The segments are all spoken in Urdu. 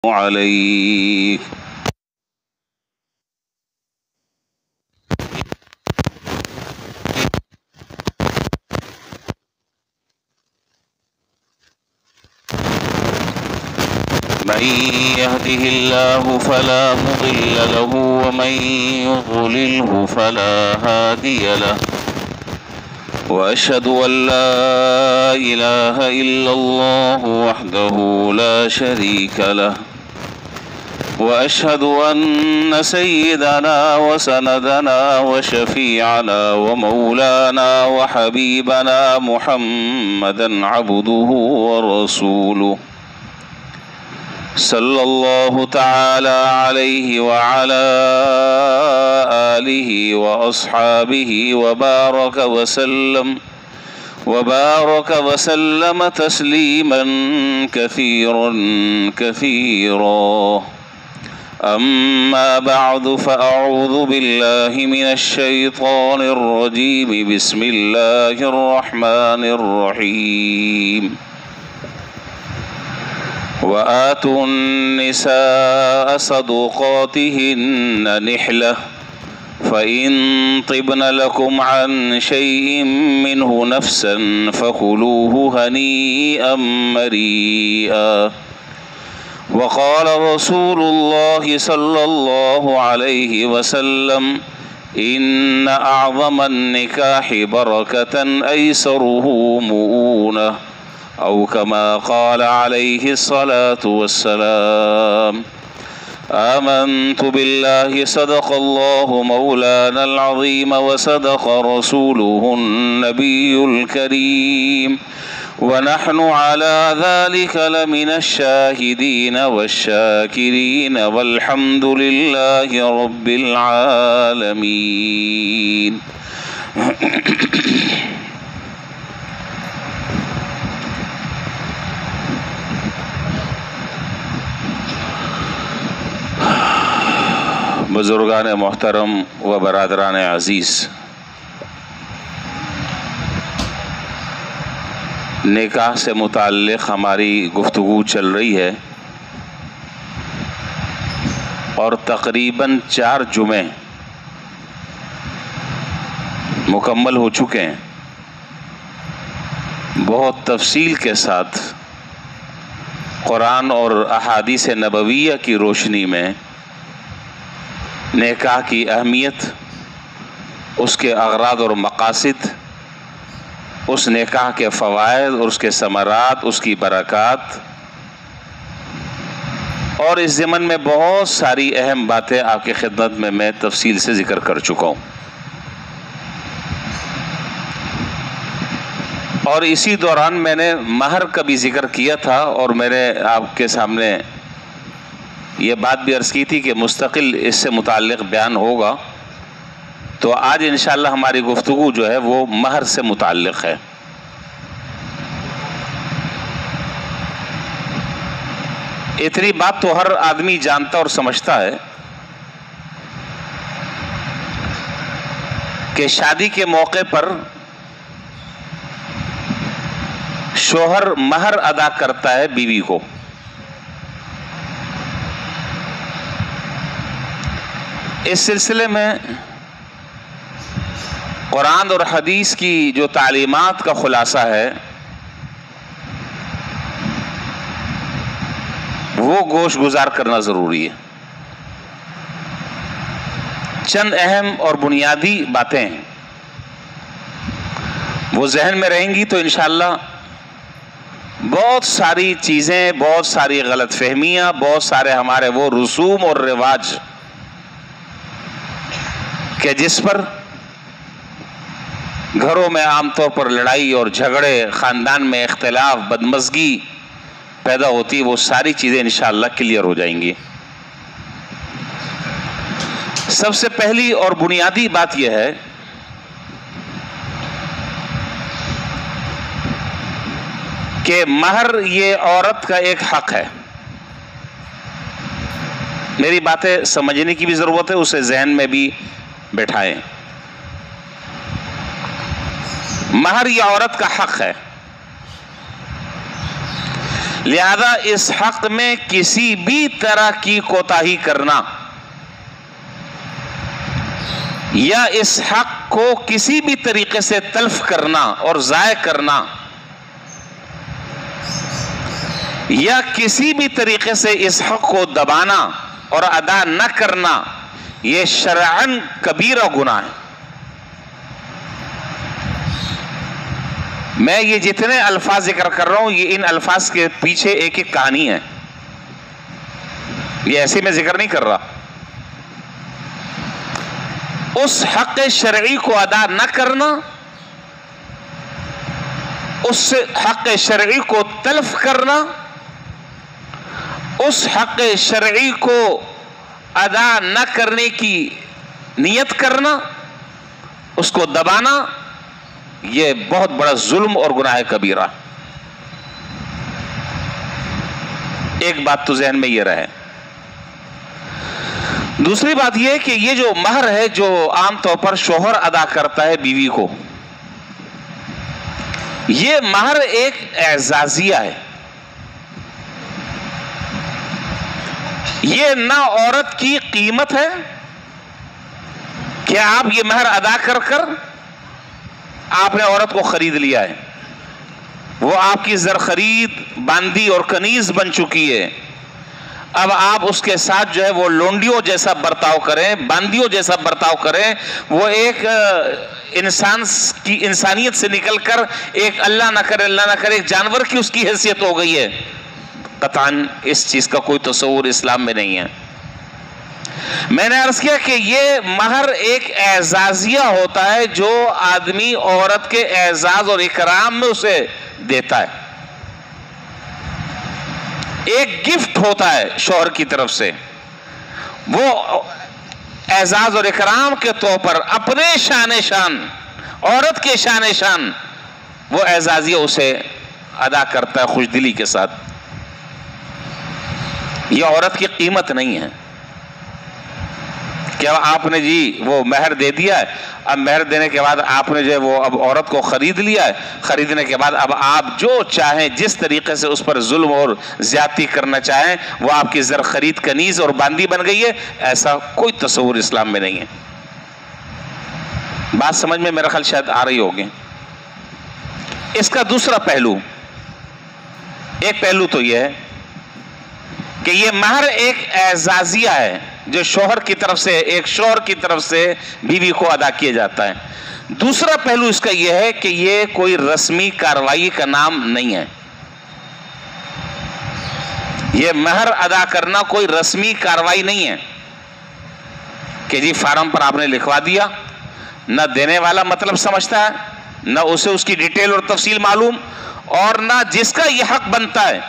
عليك من يهده الله فلا مضل له ومن يضلله فلا هادي له وأشهد أن لا إله إلا الله وحده لا شريك له وأشهد أن سيدنا وسندنا وشفيعنا ومولانا وحبيبنا محمدا عبده ورسوله صلى الله تعالى عليه وعلى آله وأصحابه وبارك وسلم تسليما كثيرا كثيرا. أما بعد فأعوذ بالله من الشيطان الرجيم. بسم الله الرحمن الرحيم. وآتوا النساء صدقاتهن نحلة فإن طبن لكم عن شيء منه نفسا فكلوه هنيئا مريئا. وقال رسول الله صلى الله عليه وسلم إن أعظم النكاح بركة أيسره مؤونة أو كما قال عليه الصلاة والسلام. آمنت بالله صدق الله مولانا العظيم وصدق رسوله النبي الكريم ونحن على ذلك لمن الشاهدين والشاكرين والحمد لله رب العالمين. بزرگان محترم و برادران عزیز، نکاح سے متعلق ہماری گفتگو چل رہی ہے اور تقریباً 4 جمعے مکمل ہو چکے ہیں. بہت تفصیل کے ساتھ قرآن اور احادیث نبویہ کی روشنی میں نکاح کی اہمیت، اس کے اغراض اور مقاصد، اس نکاح کے فوائد اور اس کے ثمرات، اس کی برکات، اور اس ضمن میں بہت ساری اہم باتیں آپ کی خدمت میں تفصیل سے ذکر کر چکا ہوں. اور اسی دوران میں نے مہر کا بھی ذکر کیا تھا اور میں نے آپ کے سامنے یہ بات بھی عرض کی تھی کہ مستقل اس سے متعلق بیان ہوگا. تو آج انشاءاللہ ہماری گفتگو جو ہے وہ مہر سے متعلق ہے. اتنی بات تو ہر آدمی جانتا اور سمجھتا ہے کہ شادی کے موقع پر شوہر مہر ادا کرتا ہے بیوی کو. اس سلسلے میں قرآن اور حدیث کی جو تعلیمات کا خلاصہ ہے وہ گوش گزار کرنا ضروری ہے. چند اہم اور بنیادی باتیں ہیں، وہ ذہن میں رہیں گی تو انشاءاللہ بہت ساری چیزیں، بہت ساری غلط فہمیاں، بہت سارے ہمارے وہ رسوم اور رواج کہ جس پر گھروں میں عام طور پر لڑائی اور جھگڑے، خاندان میں اختلاف، بدمزگی پیدا ہوتی، وہ ساری چیزیں انشاءاللہ کلیئر ہو جائیں گی. سب سے پہلی اور بنیادی بات یہ ہے کہ مہر یہ عورت کا ایک حق ہے. میری باتیں سمجھنے کی بھی ضرورت ہے، اسے ذہن میں بھی بٹھائیں. مہر یہ عورت کا حق ہے، لہذا اس حق میں کسی بھی طرح کی کوتاہی کرنا یا اس حق کو کسی بھی طریقے سے تلف کرنا اور ضائع کرنا یا کسی بھی طریقے سے اس حق کو دبانا اور ادا نہ کرنا یہ شرعاً کبیرہ گناہ ہے۔ میں یہ جتنے الفاظ ذکر کر رہا ہوں یہ ان الفاظ کے پیچھے ایک ایک کہانی ہے، یہ ایسے میں ذکر نہیں کر رہا۔ اس حق شرعی کو ادا نہ کرنا، اس حق شرعی کو تلف کرنا، اس حق شرعی کو ادا نہ کرنے کی نیت کرنا، اس کو دبانا، یہ بہت بڑا ظلم اور گناہ کبیرہ۔ ایک بات تو ذہن میں یہ رہے۔ دوسری بات یہ کہ یہ جو مہر ہے جو عام طور پر شوہر ادا کرتا ہے بیوی کو، یہ مہر ایک اعزازیہ ہے۔ یہ نہ عورت کی قیمت ہے کہ آپ یہ مہر ادا کر کر آپ نے عورت کو خرید لیا ہے، وہ آپ کی زر خرید باندی اور کنیز بن چکی ہے۔ اب آپ اس کے ساتھ جو ہے وہ لونڈیوں جیسا برتاؤ کریں، باندیوں جیسا برتاؤ کریں، وہ ایک انسان کی انسانیت سے نکل کر ایک اللہ نہ کرے ایک جانور کی اس کی حیثیت ہو گئی ہے۔ قطعاً اس چیز کا کوئی تصور اسلام میں نہیں ہے۔ میں نے عرض کیا کہ یہ مہر ایک اعزازیہ ہوتا ہے جو آدمی عورت کے اعزاز اور اکرام میں اسے دیتا ہے، ایک گفٹ ہوتا ہے شوہر کی طرف سے۔ وہ اعزاز اور اکرام کے طور پر اپنے شان عورت کے شان وہ اعزازیہ اسے ادا کرتا ہے خوش دلی کے ساتھ۔ یہ عورت کی قیمت نہیں ہے کہ آپ نے جی وہ مہر دے دیا ہے، اب مہر دینے کے بعد آپ نے جو ہے وہ اب عورت کو خرید لیا ہے، خریدنے کے بعد اب آپ جو چاہیں جس طریقے سے اس پر ظلم اور زیادتی کرنا چاہیں وہ آپ کی زر خرید کنیز اور باندی بن گئی ہے۔ ایسا کوئی تصور اسلام میں نہیں ہے۔ بات سمجھ میں میرا خیال شاید آ رہی ہوگی۔ اس کا دوسرا پہلو، ایک پہلو تو یہ ہے کہ یہ مہر ایک اعزازیہ ہے جو شوہر کی طرف سے بیوی کو ادا کیا جاتا ہے۔ دوسرا پہلو اس کا یہ ہے کہ یہ کوئی رسمی کارروائی کا نام نہیں ہے۔ یہ مہر ادا کرنا کوئی رسمی کارروائی نہیں ہے کہ جی فارم پر آپ نے لکھوا دیا، نہ دینے والا مطلب سمجھتا ہے، نہ اسے اس کی ڈیٹیل اور تفصیل معلوم، اور نہ جس کا یہ حق بنتا ہے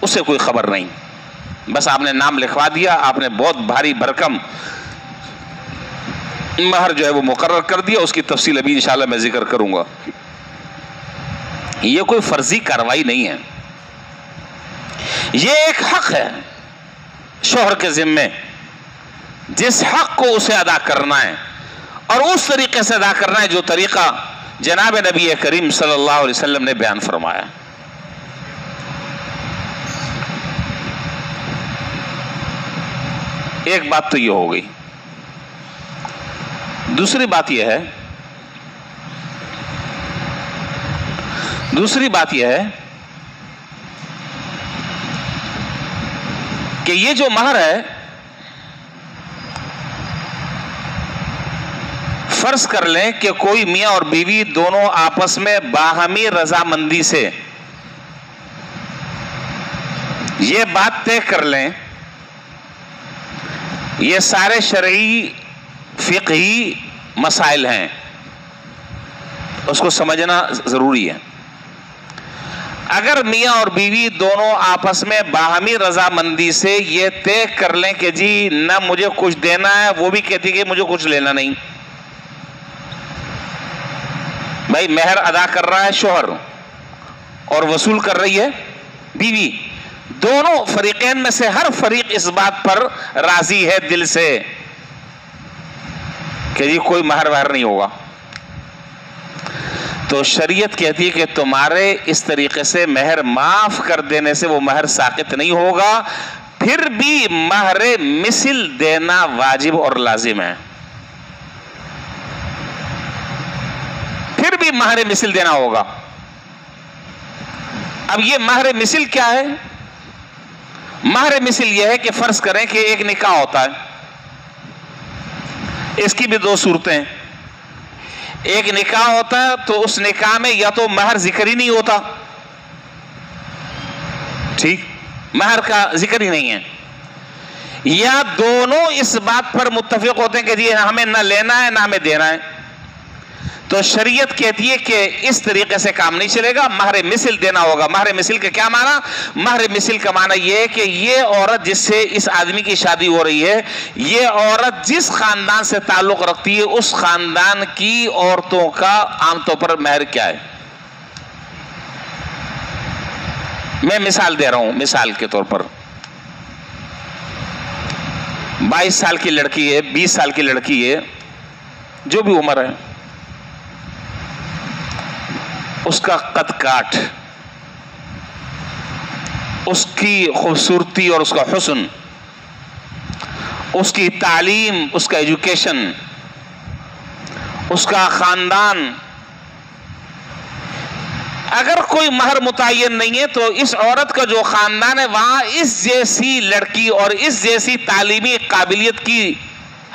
اسے کوئی خبر نہیں۔ بس آپ نے نام لکھوا دیا، آپ نے بہت بھاری بھرکم مہر جو ہے وہ مقرر کر دیا، اس کی تفصیل ابھی انشاءاللہ میں ذکر کروں گا۔ یہ کوئی فرضی کارروائی نہیں ہے، یہ ایک حق ہے شوہر کے ذمے، جس حق کو اسے ادا کرنا ہے اور اس طریقے سے ادا کرنا ہے جو طریقہ جناب نبی کریم صلی اللہ علیہ وسلم نے بیان فرمایا۔ ایک بات تو یہ ہو گئی۔ دوسری بات یہ ہے کہ یہ جو مہر ہے، فرض کر لیں کہ کوئی میاں اور بیوی دونوں آپس میں باہمی رضامندی سے یہ بات طے کر لیں، یہ سارے شرعی فقہی مسائل ہیں، اس کو سمجھنا ضروری ہے۔ اگر میاں اور بیوی دونوں آپس میں باہمی رضامندی سے یہ طے کر لیں کہ جی نہ مجھے کچھ دینا ہے، وہ بھی کہتی کہ مجھے کچھ لینا نہیں، بھائی مہر ادا کر رہا ہے شوہر اور وصول کر رہی ہے بیوی، دونوں فریقین میں سے ہر فریق اس بات پر راضی ہے دل سے کہ جی کوئی مہر وہر نہیں ہوگا، تو شریعت کہتی ہے کہ تمہارے اس طریقے سے مہر معاف کر دینے سے وہ مہر ساقط نہیں ہوگا، پھر بھی مہر مثل دینا واجب اور لازم ہے، پھر بھی مہر مثل دینا ہوگا۔ اب یہ مہر مثل کیا ہے؟ مہر مثل یہ ہے کہ فرض کریں کہ ایک نکاح ہوتا ہے، اس کی بھی دو صورتیں ہیں۔ ایک نکاح ہوتا ہے تو اس نکاح میں یا تو مہر ذکر ہی نہیں ہوتا، ٹھیک، مہر کا ذکر ہی نہیں ہے، یا دونوں اس بات پر متفق ہوتے ہیں کہ جی ہمیں نہ لینا ہے نہ ہمیں دینا ہے، تو شریعت کہتی ہے کہ اس طریقے سے کام نہیں چلے گا، مہر مثل دینا ہوگا۔ مہر مثل کا کیا معنی؟ مہر مثل کا معنی یہ ہے کہ یہ عورت جس سے اس آدمی کی شادی ہو رہی ہے، یہ عورت جس خاندان سے تعلق رکھتی ہے اس خاندان کی عورتوں کا عام طور پر مہر کیا ہے۔ میں مثال دے رہا ہوں، مثال کے طور پر 22 سال کی لڑکی ہے، 20 سال کی لڑکی ہے، جو بھی عمر ہے، اس کا قد کاٹ، اس کی خوبصورتی اور اس کا حسن، اس کی تعلیم، اس کا ایجوکیشن، اس کا خاندان، اگر کوئی مہر متعین نہیں ہے تو اس عورت کا جو خاندان ہے وہاں اس جیسی لڑکی اور اس جیسی تعلیمی قابلیت کی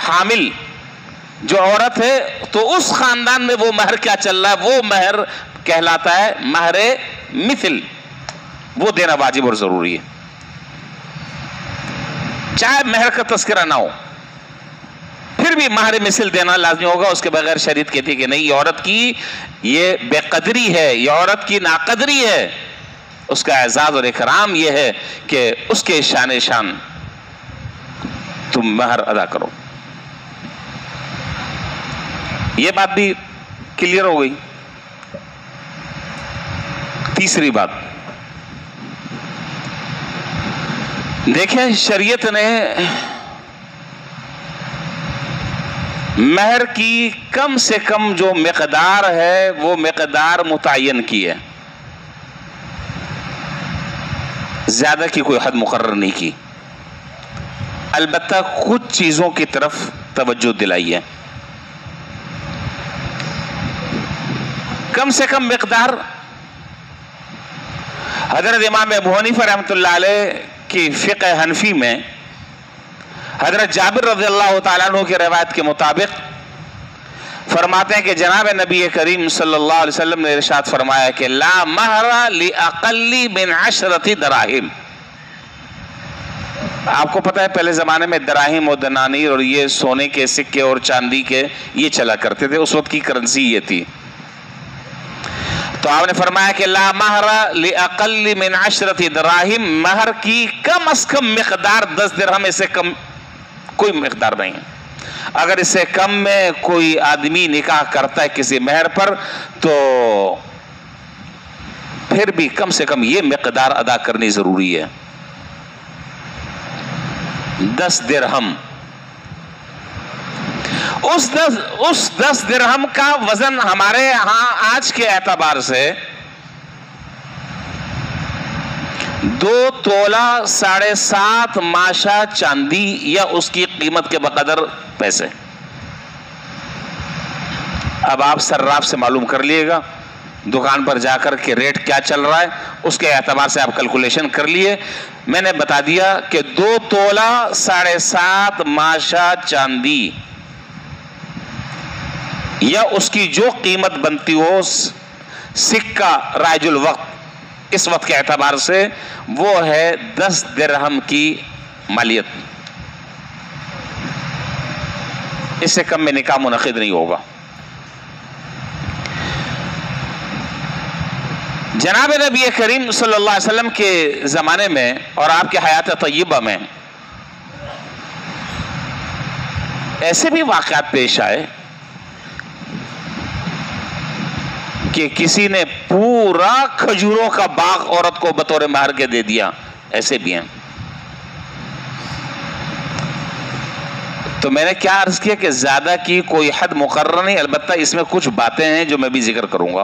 حامل جو عورت ہے تو اس خاندان میں وہ مہر کیا چل رہا ہے؟ وہ مہر کہلاتا ہے مہر مثل، وہ دینا واجب اور ضروری ہے، چاہے مہر کا تذکرہ نہ ہو، پھر بھی مہر مثل دینا لازمی ہوگا۔ اس کے بغیر شریعت کہتی ہے کہ نہیں، یہ عورت کی یہ بے قدری ہے، یہ عورت کی ناقدری ہے، اس کا اعزاز اور اکرام یہ ہے کہ اس کے شان تم مہر ادا کرو۔ یہ بات بھی کلیئر ہو گئی۔ تیسری بات دیکھیں، شریعت نے مہر کی کم سے کم جو مقدار ہے وہ مقدار متعین کی ہے، زیادہ کی کوئی حد مقرر نہیں کی، البتہ کچھ چیزوں کی طرف توجہ دلائی ہے۔ کم سے کم مقدار حضرت امام ابو حنیفہ رحمۃ اللہ علیہ کی فقہ حنفی میں حضرت جابر رضی اللہ تعالیٰ عنہ کی روایت کے مطابق فرماتے ہیں کہ جناب نبی کریم صلی اللہ علیہ وسلم نے ارشاد فرمایا کہ لا مہر لأقل من 10 دراہم۔ آپ کو پتہ ہے پہلے زمانے میں دراہم اور دنانیر اور یہ سونے کے سکے اور چاندی کے یہ چلا کرتے تھے، اس وقت کی کرنسی یہ تھی، تو آپ نے فرمایا کہ لا مہر لأقل من 10 دراہم، مہر کی کم از کم مقدار 10 درہم، اس سے کم کوئی مقدار نہیں ہے۔ اگر اس سے کم میں کوئی آدمی نکاح کرتا ہے کسی مہر پر تو پھر بھی کم سے کم یہ مقدار ادا کرنی ضروری ہے، 10 درہم۔ اس 10 درہم کا وزن ہمارے ہاں آج کے اعتبار سے 2 تولہ 7.5 ماشا چاندی یا اس کی قیمت کے بقدر پیسے۔ اب آپ صراف سے معلوم کر لیے گا، دکان پر جا کر کے ریٹ کیا چل رہا ہے اس کے اعتبار سے آپ کیلکولیشن کر لیے۔ میں نے بتا دیا کہ 2 تولہ 7.5 ماشا چاندی یا اس کی جو قیمت بنتی ہو سکہ رائج الوقت اس وقت کے اعتبار سے وہ ہے 10 درہم کی مالیت، اس سے کم میں نکاح منعقد نہیں ہوگا۔ جناب نبی کریم صلی اللہ علیہ وسلم کے زمانے میں اور آپ کے حیات طیبہ میں ایسے بھی واقعات پیش آئے کہ کسی نے پورا کھجوروں کا باغ عورت کو بطور مہر کے دے دیا، ایسے بھی ہیں۔ تو میں نے کیا عرض کیا کہ زیادہ کی کوئی حد مقرر نہیں، البتہ اس میں کچھ باتیں ہیں جو میں بھی ذکر کروں گا۔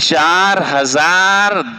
4000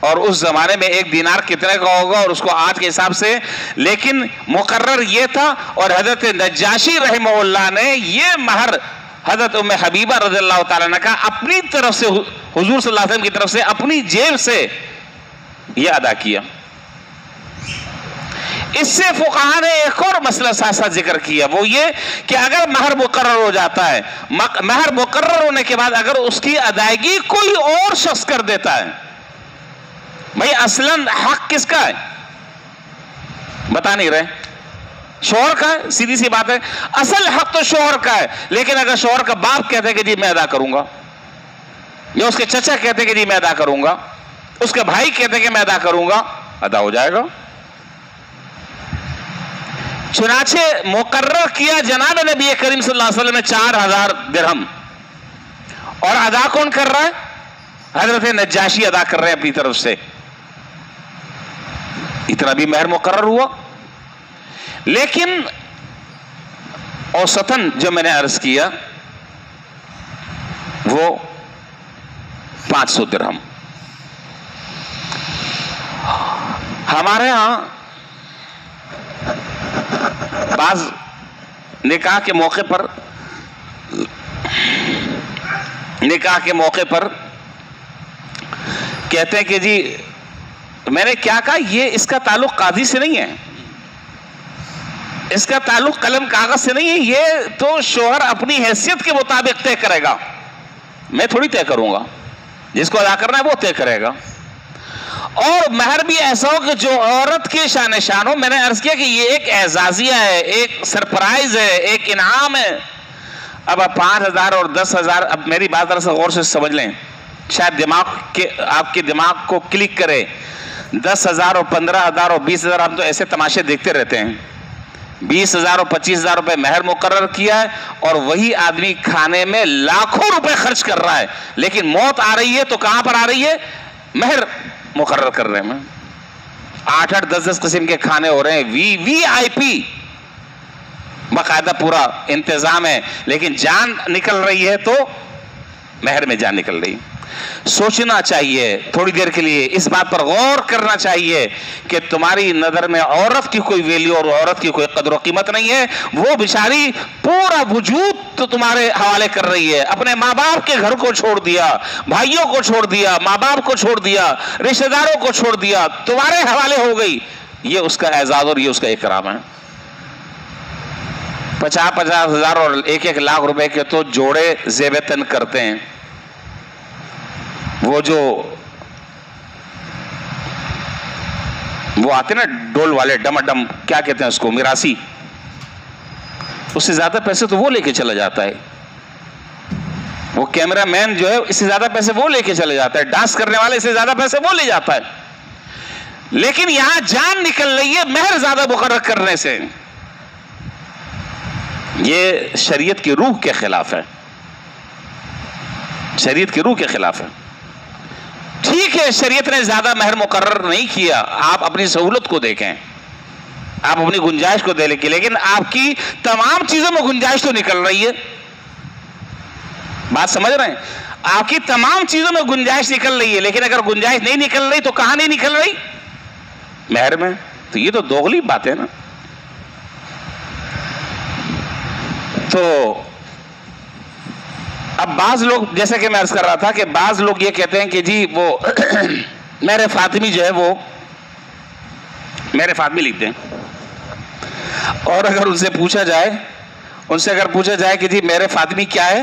اور اس زمانے میں 1 دینار کتنے کا ہوگا اور اس کو آج کے حساب سے، لیکن مقرر یہ تھا، اور حضرت نجاشی رحمہ اللہ نے یہ مہر حضرت ام حبیبہ رضی اللہ تعالیٰ عنہ کا اپنی طرف سے، حضور صلی اللہ علیہ وسلم کی طرف سے اپنی جیب سے یہ ادا کیا۔ اس سے فقہاء نے ایک اور مسئلہ ساتھ ساتھ ذکر کیا، وہ یہ کہ اگر مہر مقرر ہو جاتا ہے، مہر مقرر ہونے کے بعد اگر اس کی ادائیگی کوئی اور شخص کر دیتا ہے، بھئی اصلاً حق کس کا ہے؟ بتا نہیں رہے، شوہر کا ہے، سیدھی سی بات ہے، اصل حق تو شوہر کا ہے، لیکن اگر شوہر کا باپ کہتے ہیں کہ جی میں ادا کروں گا، یا اس کے چچا کہتے ہیں کہ جی میں ادا کروں گا، اس کے بھائی کہتے ہیں کہ میں ادا کروں گا، ادا ہو جائے گا۔ چنانچہ مقرر کیا جناب نبی کریم صلی اللہ علیہ وسلم نے 4000 درہم، اور ادا کون کر رہا ہے؟ حضرت نجاشی ادا کر رہے ہیں اپنی طرف سے۔ اتنا بھی مہر مقرر ہوا، لیکن اوسطاً جو میں نے عرض کیا وہ 500 درہم۔ ہمارے ہاں بعض نکاح کے موقع پر کہتے ہیں کہ جی میں نے کیا کہا، یہ اس کا تعلق قاضی سے نہیں ہے، اس کا تعلق قلم کاغذ سے نہیں ہے، یہ تو شوہر اپنی حیثیت کے مطابق طے کرے گا، میں تھوڑی طے کروں گا، جس کو ادا کرنا ہے وہ طے کرے گا۔ اور مہر بھی ایسا ہو کہ جو عورت کے شان شان ہو۔ میں نے عرض کیا کہ یہ ایک اعزازیہ ہے، ایک سرپرائز ہے، ایک انعام ہے۔ اب 5000 اور 10000، اب میری بات ذرا سے غور سے سمجھ لیں، شاید آپ کے دماغ کو کلک کرے۔ 10000 اور 15000 اور 20000، ہم تو ایسے تماشے دیکھتے رہتے ہیں۔ 20000 اور 25000 روپے مہر مقرر کیا ہے، اور وہی آدمی کھانے میں لاکھوں روپے خرچ کر رہا ہے، لیکن موت آ رہی ہے تو کہاں پر آ رہی ہے؟ مہر مقرر کرنے میں۔ 8-8 10-10 قسم کے کھانے ہو رہے ہیں، VIP باقاعدہ پورا انتظام ہے، لیکن جان نکل رہی ہے تو مہر میں جان نکل رہی ہے۔ سوچنا چاہیے تھوڑی دیر کے لیے، اس بات پر غور کرنا چاہیے کہ تمہاری نظر میں عورت کی کوئی ویلیو اور عورت کی کوئی قدر و قیمت نہیں ہے۔ وہ بیچاری پورا وجود تو تمہارے حوالے کر رہی ہے، اپنے ماں باپ کے گھر کو چھوڑ دیا، بھائیوں کو چھوڑ دیا، ماں باپ کو چھوڑ دیا، رشتہ داروں کو چھوڑ دیا، تمہارے حوالے ہو گئی۔ یہ اس کا اعزاز اور یہ اس کا اکرام ہے۔ 50-50 ہزار اور 1-1 لاکھ روپے کے تو جوڑے زیب تن کرتے ہیں۔ وہ آتے نا ڈول والے، ڈم کیا کہتے ہیں اس کو، میراثی، اس سے زیادہ پیسے تو وہ لے کے چلا جاتا ہے۔ وہ کیمرہ مین جو ہے اس سے زیادہ پیسے وہ لے کے چلے جاتا ہے، ڈانس کرنے والے اس سے زیادہ پیسے وہ لے جاتا ہے، لیکن یہاں جان نکل رہی ہے مہر زیادہ مقرر کرنے سے۔ یہ شریعت کی روح کے خلاف ہے، شریعت کی روح کے خلاف ہے۔ ٹھیک ہے، شریعت نے زیادہ مہر مقرر نہیں کیا، آپ اپنی سہولت کو دیکھیں، آپ اپنی گنجائش کو دیکھیں، لیکن آپ کی تمام چیزوں میں گنجائش تو نکل رہی ہے۔ بات سمجھ رہے ہیں؟ آپ کی تمام چیزوں میں گنجائش نکل رہی ہے، لیکن اگر گنجائش نہیں نکل رہی تو کہاں نہیں نکل رہی؟ مہر میں۔ تو یہ تو دوغلی بات ہے نا۔ تو اب بعض لوگ، جیسے کہ میں عرض کر رہا تھا کہ بعض لوگ یہ کہتے ہیں کہ جی وہ مہر فاطمی جو ہے وہ مہر فاطمی لکھ دیں، اور اگر ان سے پوچھا جائے کہ جی مہر فاطمی کیا ہے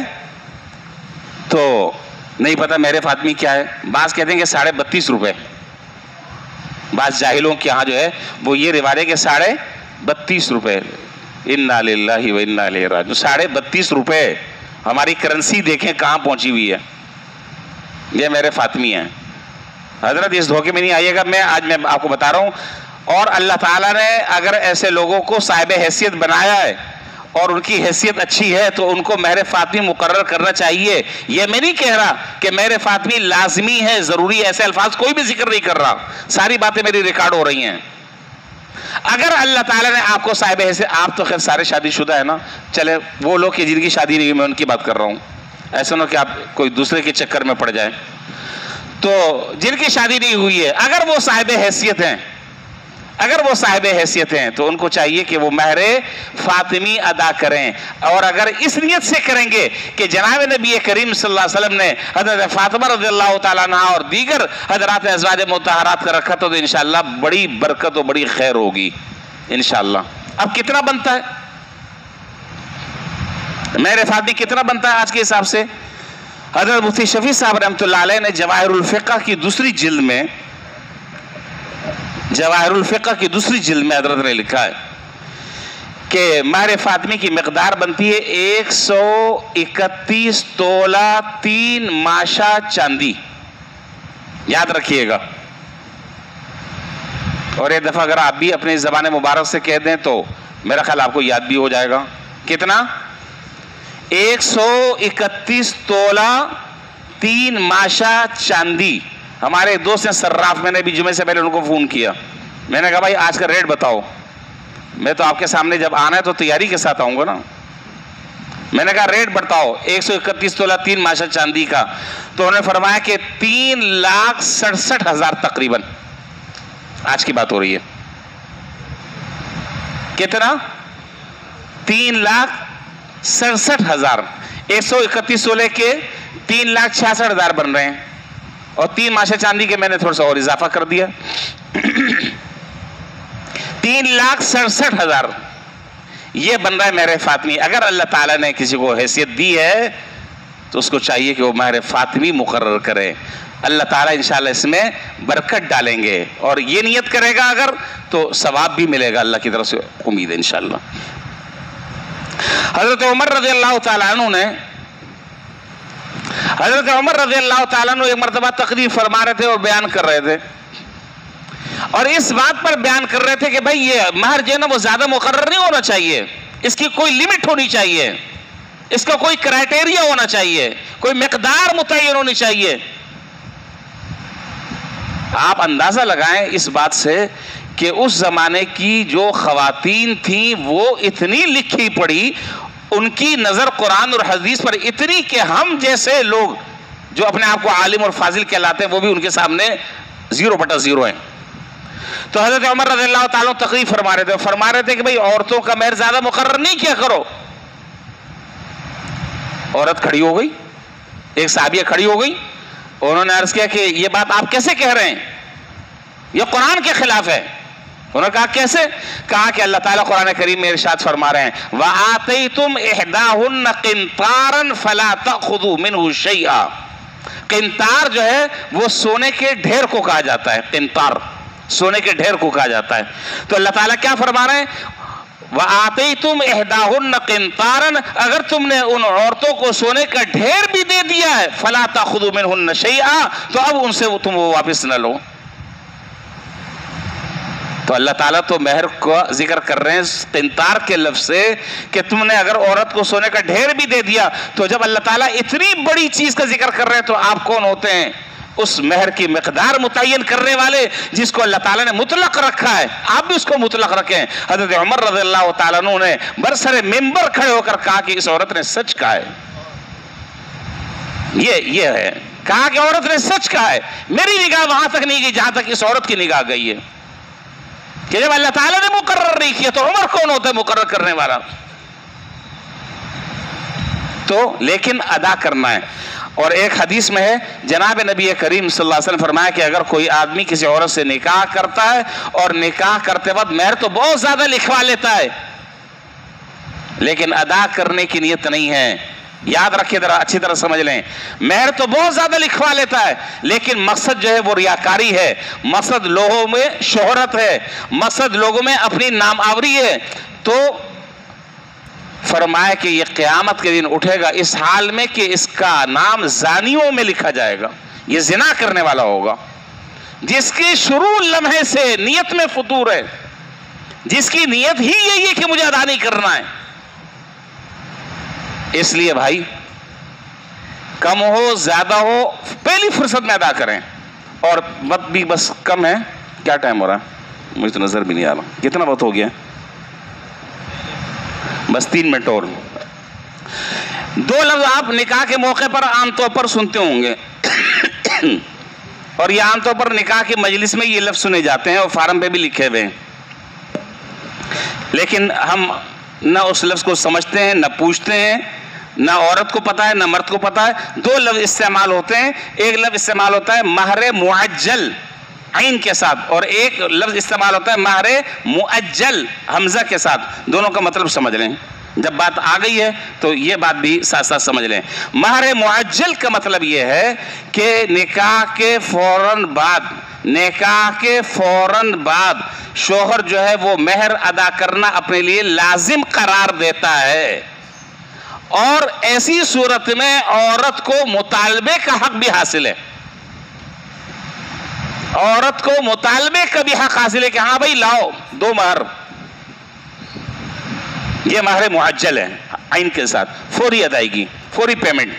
تو نہیں پتا مہر فاطمی کیا ہے۔ بعض کہتے ہیں کہ 32.5 روپے، بعض جاہلوں کے ہاں جو ہے وہ یہ روایت ہے کہ 32.5 روپے۔ انا للہ و انا الیہ راجعون۔ 32.5 روپے، ہماری کرنسی دیکھیں کہاں پہنچی ہوئی ہے۔ یہ مہر فاطمی ہے۔ حضرت اس دھوکے میں نہیں آئیے گا، آج میں آپ کو بتا رہا ہوں۔ اور اللہ تعالیٰ نے اگر ایسے لوگوں کو صاحب حیثیت بنایا ہے اور ان کی حیثیت اچھی ہے تو ان کو مہر فاطمی مقرر کرنا چاہیے۔ یہ میں نہیں کہہ رہا کہ مہر فاطمی لازمی ہے، ضروری ہے، ایسے الفاظ کوئی بھی ذکر نہیں کر رہا، ساری باتیں میری ریکارڈ ہو رہی ہیں۔ اگر اللہ تعالیٰ نے آپ کو صاحب حیثیت، آپ تو خیر سارے شادی شدہ ہیں نا، چلے وہ لوگ جن کی شادی نہیں ہوئی میں ان کی بات کر رہا ہوں، ایسا نہ کہ آپ کوئی دوسرے کے چکر میں پڑ جائیں۔ تو جن کی شادی نہیں ہوئی ہے، اگر وہ صاحب حیثیت ہیں، اگر وہ صاحب حیثیت ہیں تو ان کو چاہیے کہ وہ مہر فاطمی ادا کریں، اور اگر اس نیت سے کریں گے کہ جناب نبی کریم صلی اللہ علیہ وسلم نے حضرت فاطمہ رضی اللہ تعالیٰ عنہ اور دیگر حضرات ازواج مطہرات کا رکھا تو انشاءاللہ بڑی برکت و بڑی خیر ہوگی انشاءاللہ۔ اب کتنا بنتا ہے مہر فاطمی، کتنا بنتا ہے آج کے حساب سے؟ حضرت مفتی شفیع صاحب رحمۃ اللہ علیہ نے جواہر الفقہ کی دوسری جلد میں حضرت نے لکھا ہے کہ مہر فاطمی کی مقدار بنتی ہے 131 تولہ 3 ماشا چاندی، یاد رکھیے گا۔ اور ایک دفعہ اگر آپ بھی اپنی زبان مبارک سے کہہ دیں تو میرا خیال آپ کو یاد بھی ہو جائے گا۔ کتنا؟ 131 تولہ 3 ماشا چاندی۔ ہمارے دوست ہیں صراف، میں نے بھی جمعے سے پہلے ان کو فون کیا، میں نے کہا بھائی آج کا ریٹ بتاؤ، میں تو آپ کے سامنے جب آنا ہے تو تیاری کے ساتھ آؤں گا نا۔ میں نے کہا ریٹ بتاؤ 131 تولہ 3 ماشا چاندی کا، تو انہوں نے فرمایا کہ 3,67,000 تقریباً، آج کی بات ہو رہی ہے۔ کتنا؟ 3,67,000۔ 131 تولے کے 3,66,000 بن رہے ہیں، اور 3 ماشا چاندی کے میں نے تھوڑا سا اور اضافہ کر دیا، 3,67,000 یہ بن رہا ہے مہر فاطمی۔ اگر اللہ تعالیٰ نے کسی کو حیثیت دی ہے تو اس کو چاہیے کہ وہ مہر فاطمی مقرر کرے، اللہ تعالیٰ انشاءاللہ اس میں برکت ڈالیں گے، اور یہ نیت کرے گا اگر تو ثواب بھی ملے گا، اللہ کی طرف سے امید ہے انشاءاللہ۔ حضرت عمر رضی اللہ تعالیٰ عنہ ایک مرتبہ تقریر فرما رہے تھے اور بیان کر رہے تھے، اور اس بات پر بیان کر رہے تھے کہ بھائی یہ مہر جو ہے نا وہ زیادہ مقرر نہیں ہونا چاہیے، اس کی کوئی لمٹ ہونی چاہیے، اس کا کوئی کرائٹیریا ہونا چاہیے، کوئی مقدار متعین ہونی چاہیے۔ آپ اندازہ لگائیں اس بات سے کہ اس زمانے کی جو خواتین تھیں وہ اتنی لکھی پڑھی، ان کی نظر قرآن اور حدیث پر اتنی کہ ہم جیسے لوگ جو اپنے آپ کو عالم اور فاضل کہلاتے ہیں وہ بھی ان کے سامنے 0/0 ہیں۔ تو حضرت عمر رضی اللہ تعالیٰ تقریر فرما رہے تھے کہ بھئی عورتوں کا مہر زیادہ مقرر نہیں کیا کرو۔ عورت کھڑی ہو گئی، ایک صحابیہ کھڑی ہو گئی، انہوں نے عرض کیا کہ یہ بات آپ کیسے کہہ رہے ہیں، یہ قرآن کے خلاف ہے۔ انہوں نے کہا کیسے؟ کہا کہ اللہ تعالیٰ قرآن کریم میں ارشاد فرما رہے ہیں وَآتَيْتُمْ إِحْدَاهُنَّ قِنْطَارًا فَلَا تَأْخُذُوا مِنْهُ شَيْئًا۔ قنطار جو ہے وہ سونے کے ڈھیر کو کہا جاتا ہے، قنطار سونے کے ڈھیر کو کہا جاتا ہے۔ تو اللہ تعالیٰ کیا فرما رہے ہیں؟ وَآتَيْتُمْ إِحْدَاهُنَّ قِنْطَارًا، اگر تم نے ان عورتوں کو سونے کا ڈھیر بھی دے دیا ہے فَلَا تَأْخُذُوا مِنْهُنَّ شَيْئًا، تو اب ان سے تم وہ واپس نہ لو۔ تو اللہ تعالیٰ تو مہر کو ذکر کر رہے ہیں قنطار کے لفظ سے کہ تم نے اگر عورت کو سونے کا ڈھیر بھی دے دیا، تو جب اللہ تعالیٰ اتنی بڑی چیز کا ذکر کر رہے ہیں تو آپ کون ہوتے ہیں اس مہر کی مقدار متعین کرنے والے جس کو اللہ تعالیٰ نے مطلق رکھا ہے؟ آپ بھی اس کو مطلق رکھیں۔ حضرت عمر رضی اللہ تعالیٰ عنہ نے برسر ممبر کھڑے ہو کر کہا کہ اس عورت نے سچ کہا ہے، یہ ہے، کہا کہ عورت نے سچ کہا ہے، میری نگاہ وہاں تک نہیں گئی جہاں تک اس عورت کی نگاہ گئی ہے کہ جب اللہ تعالیٰ نے مقرر نہیں کیا تو عمر کون ہوتا ہے مقرر کرنے والا؟ تو لیکن ادا کرنا ہے۔ اور ایک حدیث میں ہے جناب نبی کریم صلی اللہ علیہ وسلم فرمایا کہ اگر کوئی آدمی کسی عورت سے نکاح کرتا ہے اور نکاح کرتے وقت مہر تو بہت زیادہ لکھوا لیتا ہے لیکن ادا کرنے کی نیت نہیں ہے، یاد رکھیے ذرا اچھی طرح سمجھ لیں، مہر تو بہت زیادہ لکھوا لیتا ہے لیکن مقصد جو ہے وہ ریاکاری ہے، مقصد لوگوں میں شہرت ہے، مقصد لوگوں میں اپنی نام آوری ہے، تو فرمایا کہ یہ قیامت کے دن اٹھے گا اس حال میں کہ اس کا نام زانیوں میں لکھا جائے گا، یہ زنا کرنے والا ہوگا، جس کی شروع لمحے سے نیت میں فطور ہے، جس کی نیت ہی یہی ہے کہ مجھے ادا نہیں کرنا ہے۔ اس لیے بھائی کم ہو زیادہ ہو پہلی فرصت میں ادا کریں، اور وقت بھی بس کم ہے، کیا ٹائم ہو رہا ہے مجھے تو نظر بھی نہیں آ رہا، کتنا وقت ہو گیا؟ بس 3 منٹ اور۔ 2 لفظ آپ نکاح کے موقع پر عام طور پر سنتے ہوں گے اور یہ عام طور پر نکاح کی مجلس میں یہ لفظ سنے جاتے ہیں اور فارم پہ بھی لکھے ہوئے ہیں، لیکن ہم نہ اس لفظ کو سمجھتے ہیں، نہ پوچھتے ہیں، نہ عورت کو پتا ہے نہ مرد کو پتا ہے۔ دو لفظ استعمال ہوتے ہیں، ایک لفظ استعمال ہوتا ہے مہر معجل عین کے ساتھ، اور ایک لفظ استعمال ہوتا ہے مہر مؤجل حمزہ کے ساتھ۔ دونوں کا مطلب سمجھ لیں، جب بات آ گئی ہے تو یہ بات بھی ساتھ ساتھ سمجھ لیں۔ مہر معجل کا مطلب یہ ہے کہ نکاح کے فوراً بعد شوہر جو ہے وہ مہر ادا کرنا اپنے لیے لازم قرار دیتا ہے، اور ایسی صورت میں عورت کو مطالبے کا حق بھی حاصل ہے۔ عورت کو مطالبے کا بھی حق حاصل ہے کہ ہاں بھائی لاؤ دو مہر۔ یہ مہر معجل ہے عین کے ساتھ، فوری ادائیگی، فوری پیمنٹ۔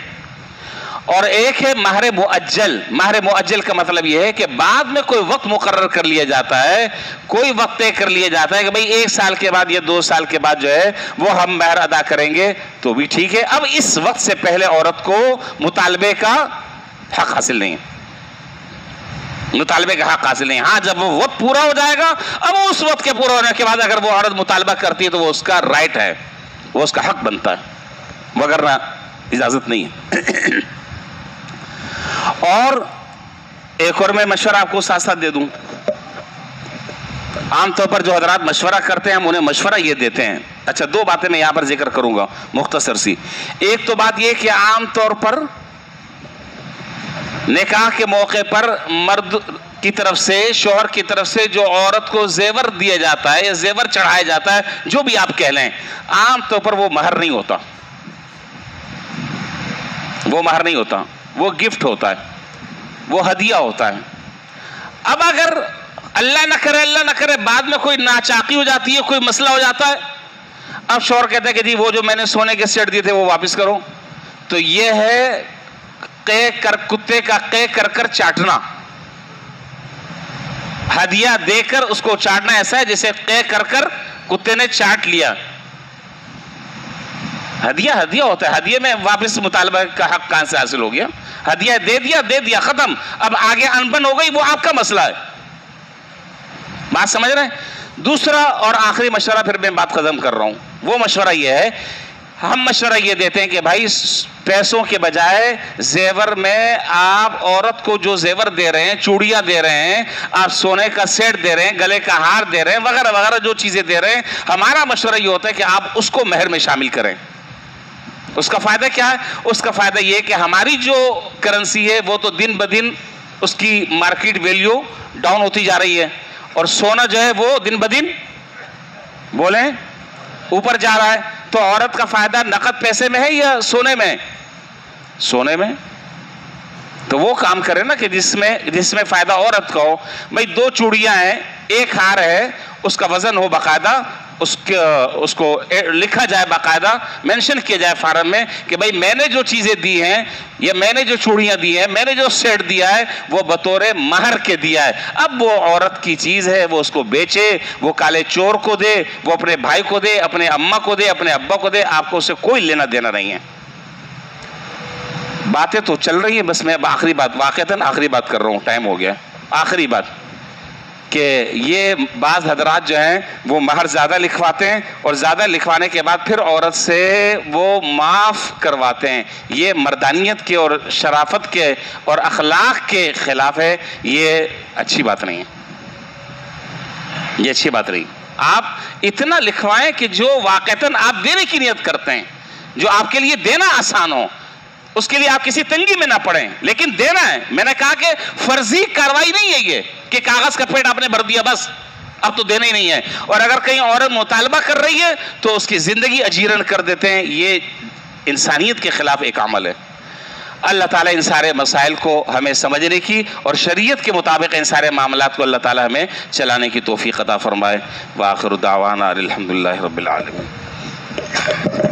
اور ایک ہے مہر مؤجل۔ مہر مؤجل کا مطلب یہ ہے کہ بعد میں کوئی وقت مقرر کر لیا جاتا ہے، کوئی وقت طے کر لیا جاتا ہے کہ بھئی 1 سال کے بعد یا 2 سال کے بعد جو ہے وہ ہم مہر ادا کریں گے، تو بھی ٹھیک ہے۔ اب اس وقت سے پہلے عورت کو مطالبے کا حق حاصل نہیں ہے، مطالبے کا حق حاصل نہیں۔ ہاں جب وہ وقت پورا ہو جائے گا، اب اس وقت کے پورا ہونے کے بعد اگر وہ عورت مطالبہ کرتی ہے تو وہ اس کا رائٹ ہے، وہ اس کا حق بنتا ہے، وگرنہ اجازت نہیں ہے۔ اور ایک اور میں مشورہ آپ کو ساتھ ساتھ دے دوں۔ عام طور پر جو حضرات مشورہ کرتے ہیں ہم انہیں مشورہ یہ دیتے ہیں، اچھا 2 باتیں میں یہاں پر ذکر کروں گا مختصر سی۔ ایک تو بات یہ کہ عام طور پر نکاح کے موقع پر مرد کی طرف سے، شوہر کی طرف سے جو عورت کو زیور دیا جاتا ہے یا زیور چڑھایا جاتا ہے، جو بھی آپ کہہ لیں، عام طور پر وہ مہر نہیں ہوتا، وہ مہر نہیں ہوتا، وہ گفٹ ہوتا ہے، وہ ہدیہ ہوتا ہے۔ اب اگر اللہ نہ کرے بعد میں کوئی ناچاقی ہو جاتی ہے، کوئی مسئلہ ہو جاتا ہے، اب شوہر کہتا ہے کہ جی وہ جو میں نے سونے کے سیٹ دیے تھے وہ واپس کرو، تو یہ ہے کتے کا قے کر کر چاٹنا۔ ہدیہ دے کر اس کو چاٹنا ایسا ہے جیسے قے کر کر کتے نے چاٹ لیا۔ ہدیہ ہوتا ہے، ہدیے میں واپس مطالبہ کا حق کہاں سے حاصل ہو گیا؟ ہدیہ دے دیا ختم، اب آگے انبن ہو گئی وہ آپ کا مسئلہ ہے۔ بات سمجھ رہے ہیں؟ دوسرا اور آخری مشورہ پھر میں بات ختم کر رہا ہوں، وہ مشورہ یہ ہے، ہم مشورہ یہ دیتے ہیں کہ بھائی پیسوں کے بجائے زیور میں آپ عورت کو جو زیور دے رہے ہیں، چوڑیاں دے رہے ہیں، آپ سونے کا سیٹ دے رہے ہیں، گلے کا ہار دے رہے ہیں، وغیرہ وغیرہ جو چیزیں دے رہے ہیں، ہمارا مشورہ یہ ہوتا ہے کہ آپ اس کو مہر میں شامل کریں۔ اس کا فائدہ کیا ہے؟ اس کا فائدہ یہ کہ ہماری جو کرنسی ہے وہ تو دن بدن اس کی مارکیٹ ویلیو ڈاؤن ہوتی جا رہی ہے، اور سونا جو ہے وہ دن بدن بولیں اوپر جا رہا ہے۔ تو عورت کا فائدہ نقد پیسے میں ہے یا سونے میں؟ سونے میں۔ تو وہ کام کرے نا کہ جس میں فائدہ عورت کا ہو۔ بھئی 2 چوڑیاں ہیں، ایک ہار ہے، اس کا وزن ہو باقاعدہ، اس کو لکھا جائے باقاعدہ، مینشن کیا جائے فارم میں کہ بھئی میں نے جو چیزیں دی ہیں یا میں نے جو چوڑیاں دی ہیں، میں نے جو سیٹ دیا ہے وہ بطور مہر کے دیا ہے۔ اب وہ عورت کی چیز ہے، وہ اس کو بیچے، وہ کالے چور کو دے، وہ اپنے بھائی کو دے، اپنے اماں کو دے، اپنے ابا کو دے، آپ کو اس سے کوئی لینا دینا نہیں ہے۔ باتیں تو چل رہی ہیں، بس میں اب آخری بات، واقعتاً آخری بات کر رہا ہوں، ٹائم ہو گیا، آخری بات کہ یہ بعض حضرات جو ہیں وہ مہر زیادہ لکھواتے ہیں، اور زیادہ لکھوانے کے بعد پھر عورت سے وہ معاف کرواتے ہیں۔ یہ مردانیت کے اور شرافت کے اور اخلاق کے خلاف ہے، یہ اچھی بات نہیں ہے، یہ اچھی بات نہیں۔ آپ اتنا لکھوائیں کہ جو واقعتاً آپ دینے کی نیت کرتے ہیں، جو آپ کے لیے دینا آسان ہو، اس کے لیے آپ کسی تنگی میں نہ پڑیں، لیکن دینا ہے۔ میں نے کہا کہ فرضی کاروائی نہیں ہے یہ کہ کاغذ کا پیٹ آپ نے بھر دیا بس اب تو دینا ہی نہیں ہے، اور اگر کہیں عورت مطالبہ کر رہی ہے تو اس کی زندگی اجیرن کر دیتے ہیں۔ یہ انسانیت کے خلاف ایک عمل ہے۔ اللہ تعالیٰ ان سارے مسائل کو ہمیں سمجھنے کی اور شریعت کے مطابق ان سارے معاملات کو اللہ تعالیٰ ہمیں چلانے کی توفیق عطا فرمائے۔ وآخر دعوانا الحمدللہ رب العالمین۔